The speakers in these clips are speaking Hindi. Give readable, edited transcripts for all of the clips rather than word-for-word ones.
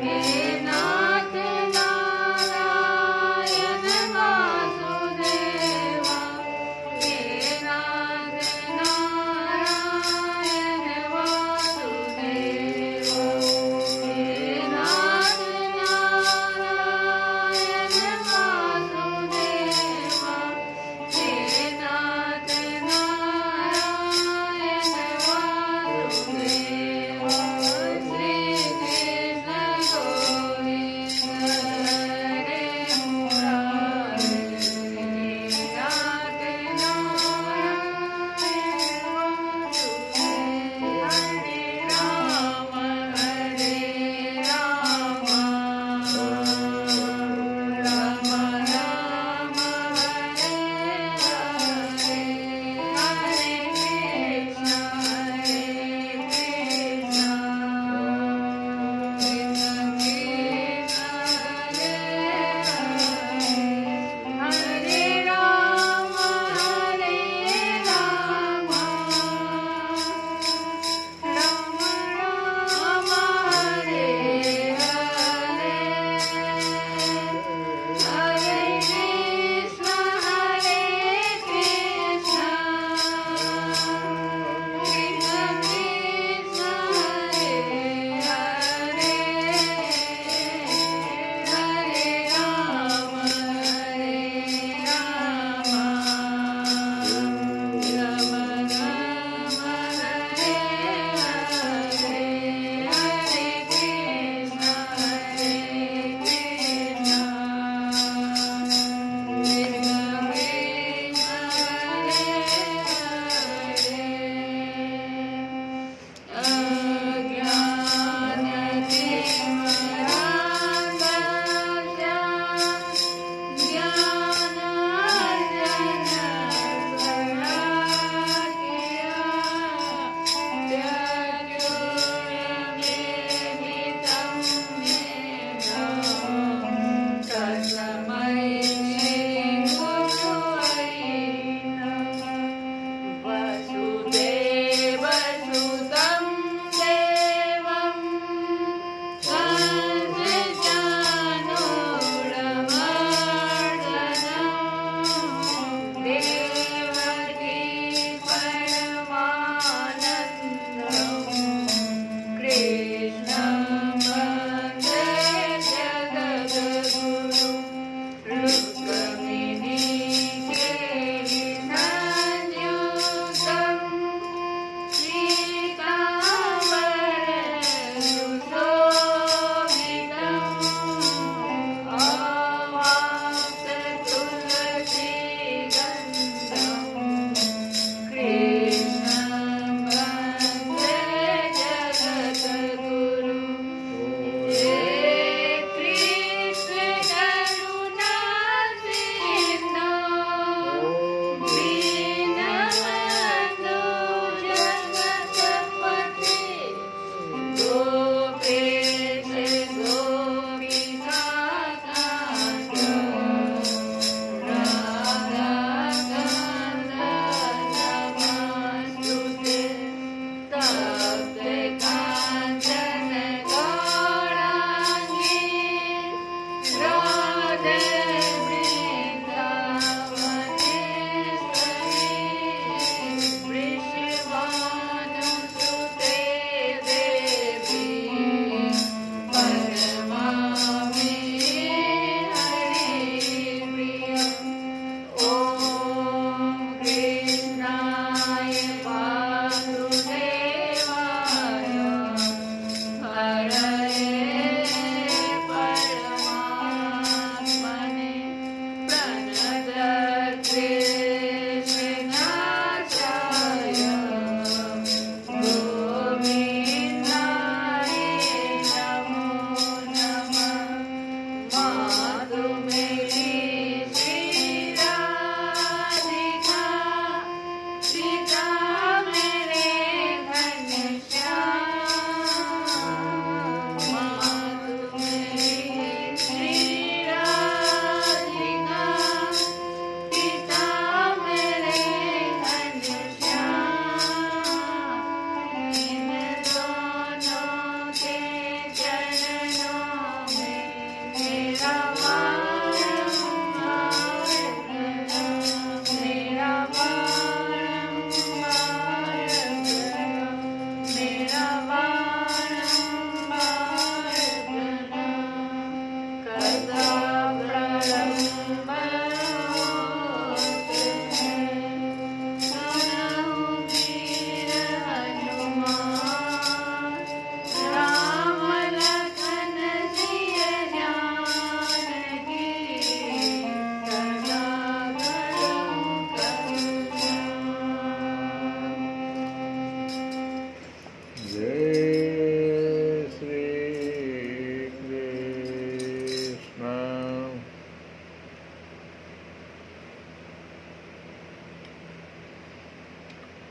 Krishna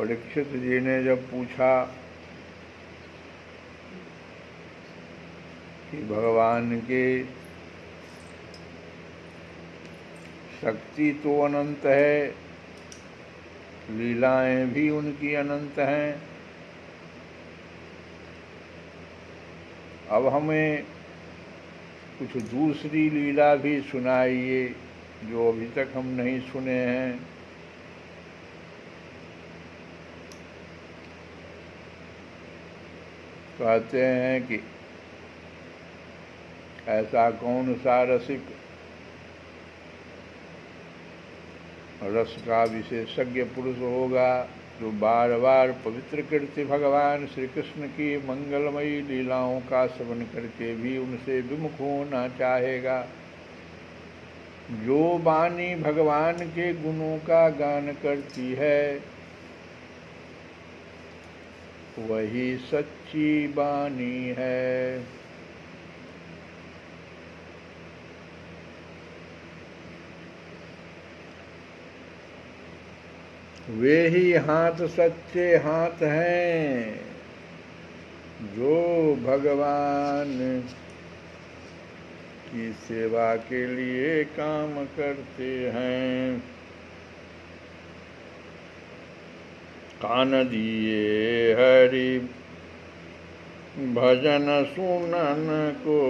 परीक्षित जी ने जब पूछा कि भगवान के शक्ति तो अनंत है, लीलाएं भी उनकी अनंत हैं, अब हमें कुछ दूसरी लीला भी सुनाइए जो अभी तक हम नहीं सुने हैं। कहते हैं कि ऐसा कौन सा रसिक रस का विशेषज्ञ पुरुष होगा जो बार बार पवित्र कीर्ति भगवान श्री कृष्ण की मंगलमयी लीलाओं का श्रवण करके भी उनसे विमुख होना चाहेगा। जो वाणी भगवान के गुणों का गान करती है वही सच्ची वाणी है। वे ही हाथ सच्चे हाथ हैं जो भगवान की सेवा के लिए काम करते हैं। कान दिए हरि भजन सुनन को,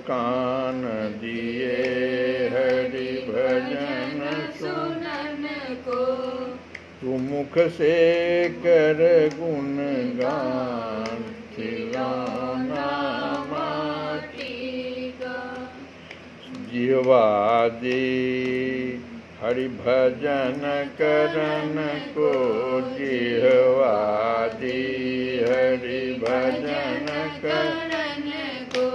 कान दिए हरि भजन सुनन को, तू मुख से कर गुण गान, खिलौना माटी का। जिह्वा दे हरि भजन करन को, जिह्वा दे हरि भजन करन को,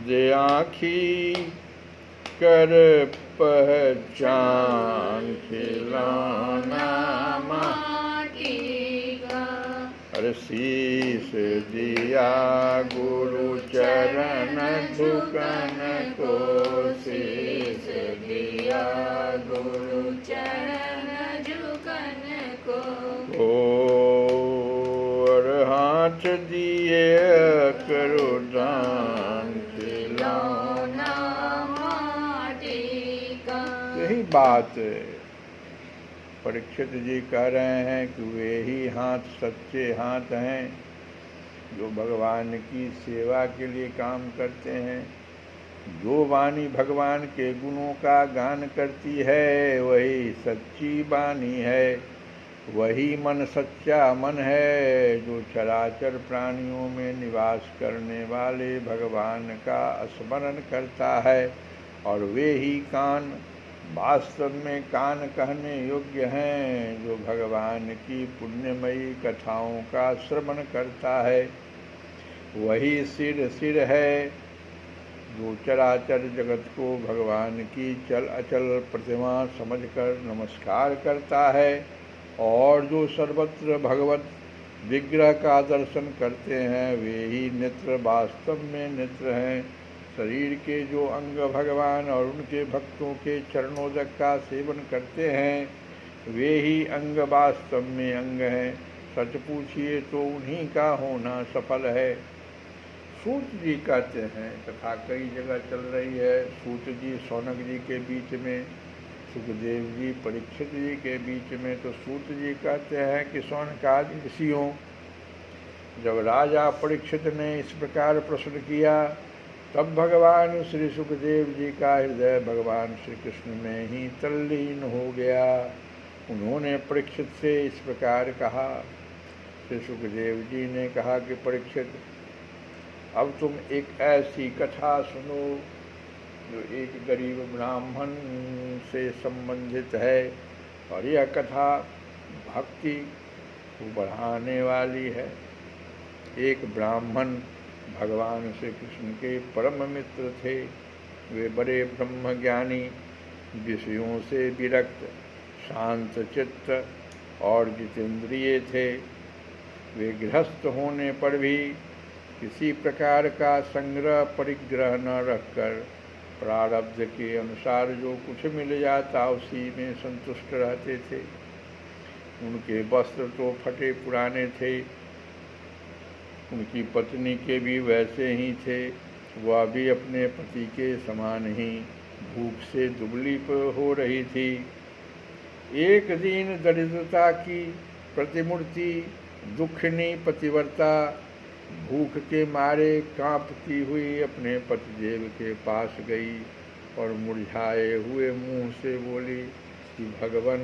जे आँखी कर पहचान, खिलौना माटी का। अरे शीश दिया गुरु चरण झुकन को, शीश दिया गुरु चरण झुकन को। और हाथ दिए करो दान, खिलौना माटी का। यही बात परीक्षित जी कह रहे हैं कि वे ही हाथ सच्चे हाथ हैं जो भगवान की सेवा के लिए काम करते हैं। जो वाणी भगवान के गुणों का गान करती है वही सच्ची वाणी है। वही मन सच्चा मन है जो चराचर प्राणियों में निवास करने वाले भगवान का स्मरण करता है। और वे ही कान वास्तव में कान कहने योग्य हैं जो भगवान की पुण्यमयी कथाओं का श्रवण करता है। वही सिर है जो चराचर जगत को भगवान की चल अचल प्रतिमा समझकर नमस्कार करता है। और जो सर्वत्र भगवत विग्रह का दर्शन करते हैं वे ही नेत्र वास्तव में नेत्र हैं। शरीर के जो अंग भगवान और उनके भक्तों के चरणोदक का सेवन करते हैं वे ही अंग वास्तव में अंग हैं। सच पूछिए तो उन्हीं का होना सफल है। सूत जी कहते हैं, कथा कई जगह चल रही है। सूत जी शौनक जी के बीच में, सुखदेव जी परीक्षित जी के बीच में। तो सूत जी कहते हैं कि शौनकादि ऋषियों, जब राजा परीक्षित ने इस प्रकार प्रश्न किया तब भगवान श्री सुखदेव जी का हृदय भगवान श्री कृष्ण में ही तल्लीन हो गया। उन्होंने परीक्षित से इस प्रकार कहा। श्री सुखदेव जी ने कहा कि परीक्षित, अब तुम एक ऐसी कथा सुनो जो एक गरीब ब्राह्मण से संबंधित है। और यह कथा भक्ति को बढ़ाने वाली है। एक ब्राह्मण भगवान श्री कृष्ण के परम मित्र थे। वे बड़े ब्रह्मज्ञानी, विषयों से विरक्त, शांत चित्त और जितेंद्रिय थे। वे गृहस्थ होने पर भी किसी प्रकार का संग्रह परिग्रह न रखकर प्रारब्ध के अनुसार जो कुछ मिल जाता उसी में संतुष्ट रहते थे। उनके वस्त्र तो फटे पुराने थे, उनकी पत्नी के भी वैसे ही थे। वह भी अपने पति के समान ही भूख से दुबली हो रही थी। एक दिन दरिद्रता की प्रतिमूर्ति दुखिनी पतिव्रता भूख के मारे कांपती हुई अपने पतिदेव के पास गई और मुरझाए हुए मुंह से बोली कि भगवान,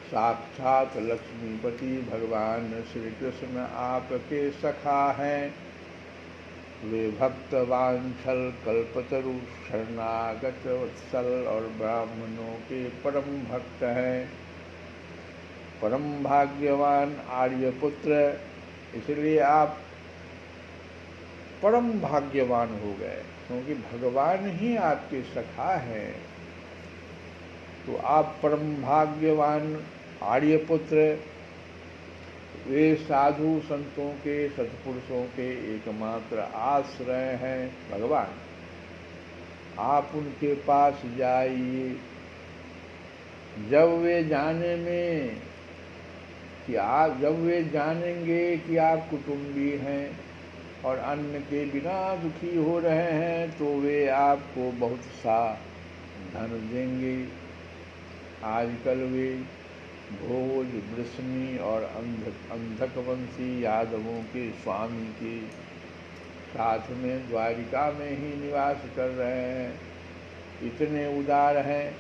साक्षात लक्ष्मीपति भगवान श्री कृष्ण आपके सखा हैं। वे भक्त वांछल कल्पतरु शरणागत वत्सल और ब्राह्मणों के परम भक्त हैं, परम भाग्यवान आर्यपुत्र। इसलिए आप परम भाग्यवान हो गए, क्योंकि भगवान ही आपके सखा हैं। तो आप परम भाग्यवान आर्यपुत्र, वे साधु संतों के सत्पुरुषों के एकमात्र आश्रय हैं भगवान। आप उनके पास जाइए। जब वे जानेंगे कि आप कुटुंबी हैं और अन्न के बिना दुखी हो रहे हैं, तो वे आपको बहुत सा धन देंगे। आजकल वे भोज, वृष्णि और अंधकवंशी यादवों के स्वामी के साथ में द्वारिका में ही निवास कर रहे हैं। इतने उदार हैं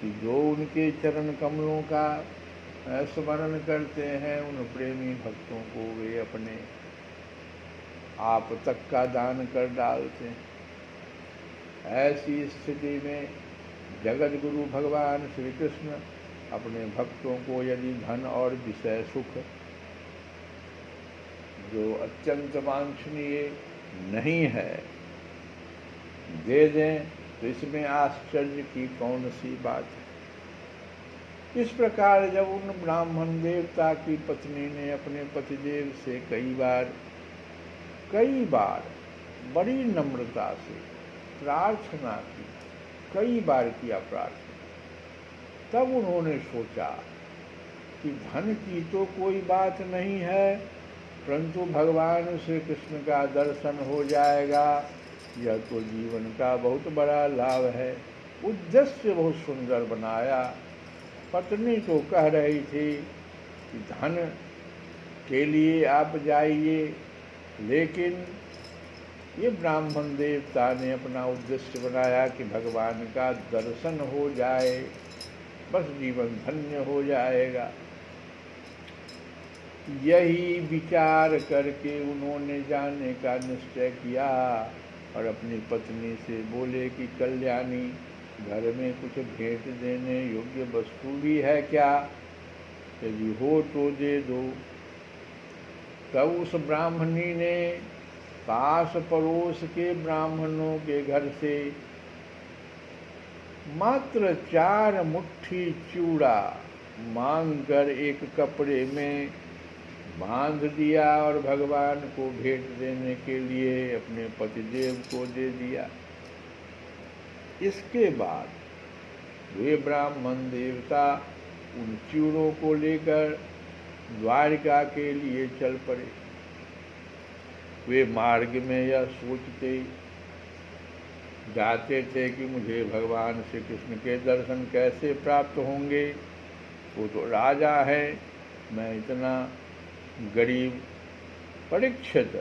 कि जो उनके चरण कमलों का स्मरण करते हैं, उन प्रेमी भक्तों को वे अपने आप तक का दान कर डालते हैं। ऐसी स्थिति में जगत गुरु भगवान श्री कृष्ण अपने भक्तों को यदि धन और विषय सुख, जो अत्यंत वांछनीय नहीं है, दे दें, तो इसमें आश्चर्य की कौन सी बात है। इस प्रकार जब उन ब्राह्मण देवता की पत्नी ने अपने पतिदेव से कई बार बड़ी नम्रता से प्रार्थना की, कई बार किया प्रार्थना, तब उन्होंने सोचा कि धन की तो कोई बात नहीं है, परंतु भगवान श्री कृष्ण का दर्शन हो जाएगा, यह तो जीवन का बहुत बड़ा लाभ है। उद्देश्य बहुत सुंदर बनाया। पत्नी तो कह रही थी कि धन के लिए आप जाइए, लेकिन ये ब्राह्मण देवता ने अपना उद्देश्य बनाया कि भगवान का दर्शन हो जाए, बस जीवन धन्य हो जाएगा। यही विचार करके उन्होंने जाने का निश्चय किया और अपनी पत्नी से बोले कि कल्याणी, घर में कुछ भेंट देने योग्य वस्तु भी है क्या? यदि हो तो दे दो। तब उस ब्राह्मणी ने पास पड़ोस के ब्राह्मणों के घर से मात्र 4 मुट्ठी चूड़ा मांगकर एक कपड़े में बांध दिया और भगवान को भेंट देने के लिए अपने पतिदेव को दे दिया। इसके बाद वे ब्राह्मण देवता उन चूड़ों को लेकर द्वारिका के लिए चल पड़े। वे मार्ग में यह सोचते जाते थे कि मुझे भगवान श्री कृष्ण के दर्शन कैसे प्राप्त होंगे। वो तो राजा है, मैं इतना गरीब। परीक्षित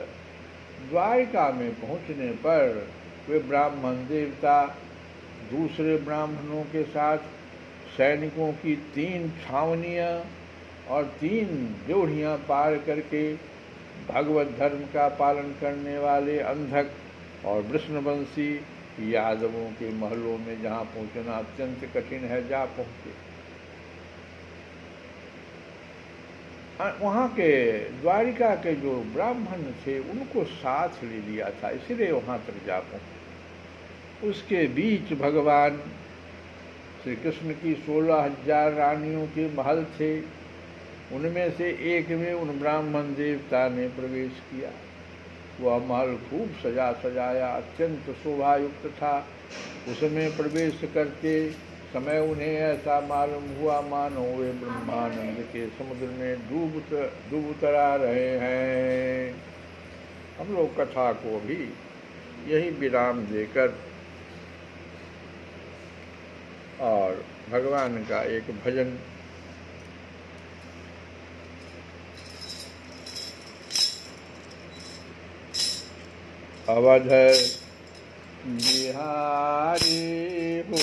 द्वारिका में पहुंचने पर वे ब्राह्मण देवता दूसरे ब्राह्मणों के साथ सैनिकों की 3 छावनियाँ और 3 जोड़ियाँ पार करके भगवत धर्म का पालन करने वाले अंधक और वृष्णवंशी यादवों के महलों में जहाँ पहुँचना अत्यंत कठिन है, जा पहुँचे। वहाँ के द्वारिका के जो ब्राह्मण थे उनको साथ ले लिया था, इसलिए वहाँ तक जा पहुँचे। उसके बीच भगवान श्री कृष्ण की 16,000 रानियों के महल थे। उनमें से एक में उन ब्राह्मण देवता ने प्रवेश किया। वह महल खूब सजा सजाया अत्यंत शोभायुक्त था। उसमें प्रवेश करते समय उन्हें ऐसा मालूम हुआ मानो वे ब्रह्मानंद के समुद्र में डूब उतरा रहे हैं। हम लोग कथा को भी यही विराम देकर और भगवान का एक भजन अवध बिहारी हो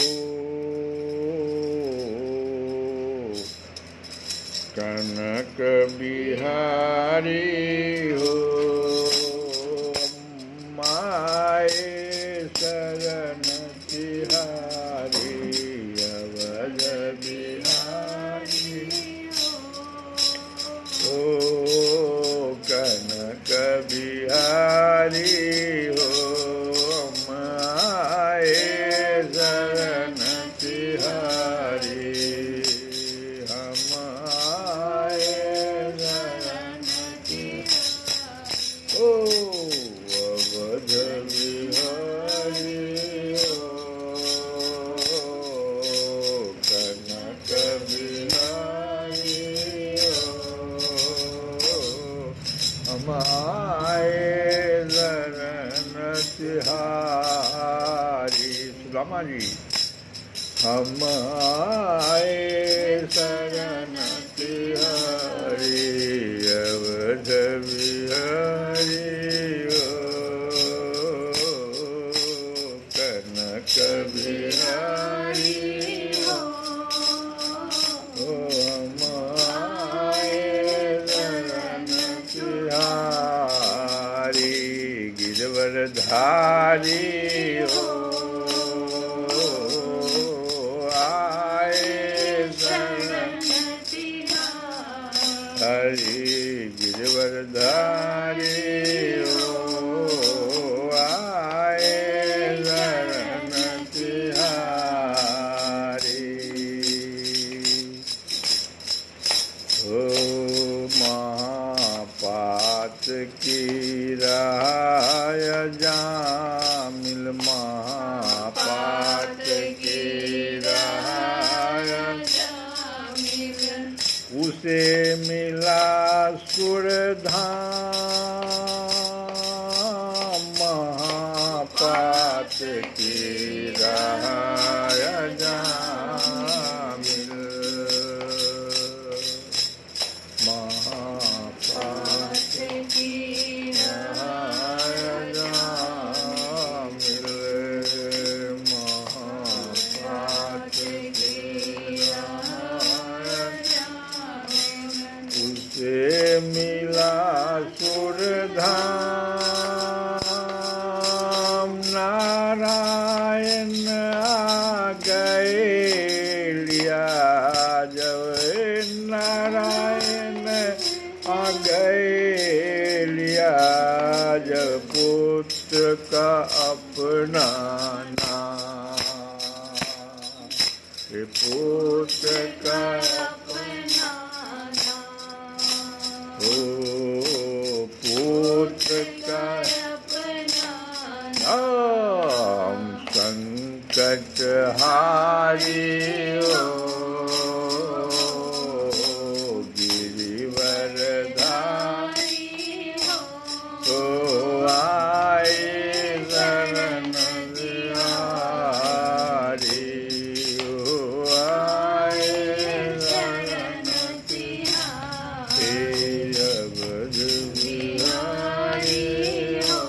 कनक बिहारी हो माए शरण तिहारी अवध बिहारी हो कनक बिहारी हो माए शरण तिहारी हमारे शरण तिहारी ओ अवध बिहारी हो कनक बिहारी हो हमारे शरण तिहारी। सुदामा जी हम आए शरण तिहारी अवध बिहारी हो कनक बिहारी हो हम आए शरण तिहारी गिरवरधारी हो हरि गिरवरधारी हो आए शरण तिहारी हो महापात की राय जामिल महापात की राय उसे मिला सुरधाम महापात की राय जामिल महापात की राय जामिल महापात की से मिला सुरधाम नारायण आ गए लिया जब नारायण आ गए लिया जब पुत्र का अपना नाम पुत्र का पुत्र का नाम संकट हारी हो गिरिवरधारी हो आए शरण तिहारी हो आए शरण तिहारी अवध बिहारी हो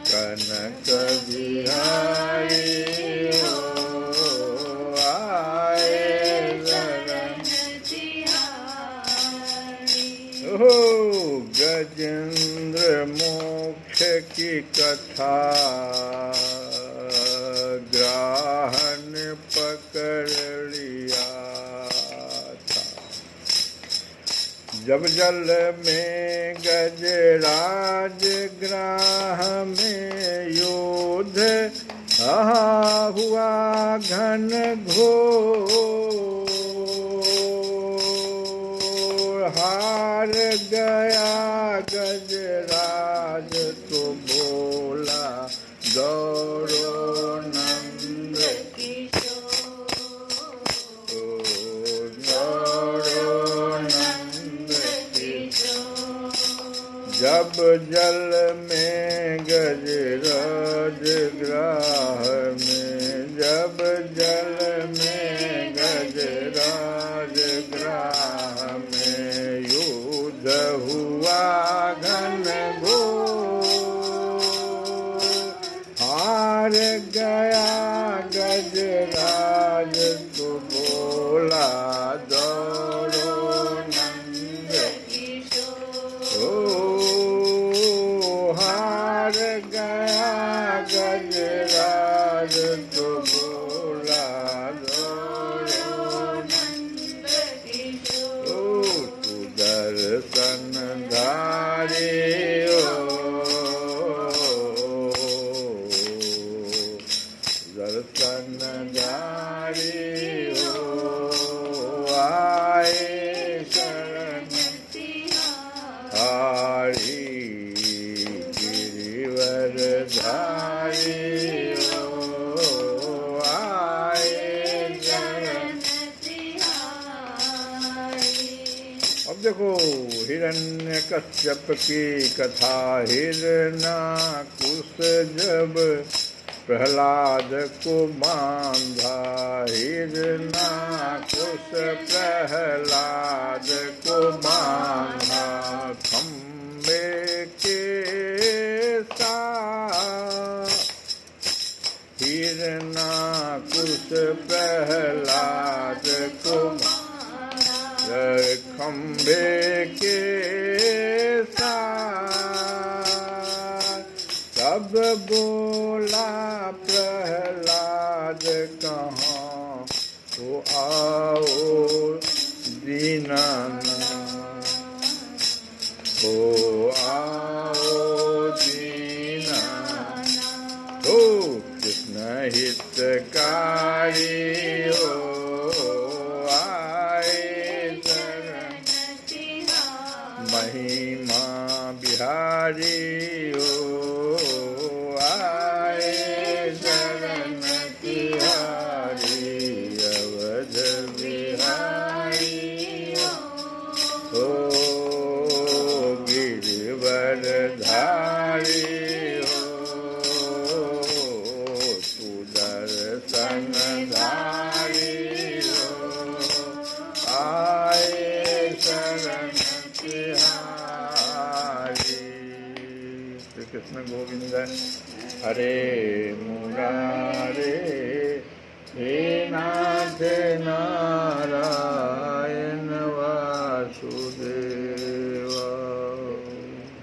कनक बिहारी हो आए शरण तिहारी हो गजेंद्र मोक्ष की कथा ग्राहन पकड़ लिया था जब जल में गजराज ग्राह में योध हुआ घन घोर हार गया गजराज तो बोला गौरो नंदन जब जल में गजराज ग्राह में, जब जल में गजराज ग्राह में, युद्ध हुआ घन घोर, हार गया गजराज तो बोला दौड़ो नंद किशोर। हार गया गजराज तो बोला दौड़ो नंद किशोर। तू दर्शन धारे दर्शन धारी हो, आए शरण हारी गिरिवर धारी हो, आए शरण। अब देखो हिरण्यकश्यप की कथा। हिरण्याकुश जब प्रहलाद को बांधा, हिरण्याकुश प्रहलाद को बांधा, खम्बे के साथ। हिरण्याकुश प्रहलाद को खम्बे के साथ। तब बोला प्रहलाद कहाँ तो आओ दीनानाथ, हो आओ दीनानाथ। हो कृष्ण हितकारी हो, आए शरण महिमा बिहारी हो, धारी हो, तू दर्शन धारी हो, आए शरण तिहारी। श्री कृष्ण गोविंद हरे मुरारे, हे नाथ नारायण।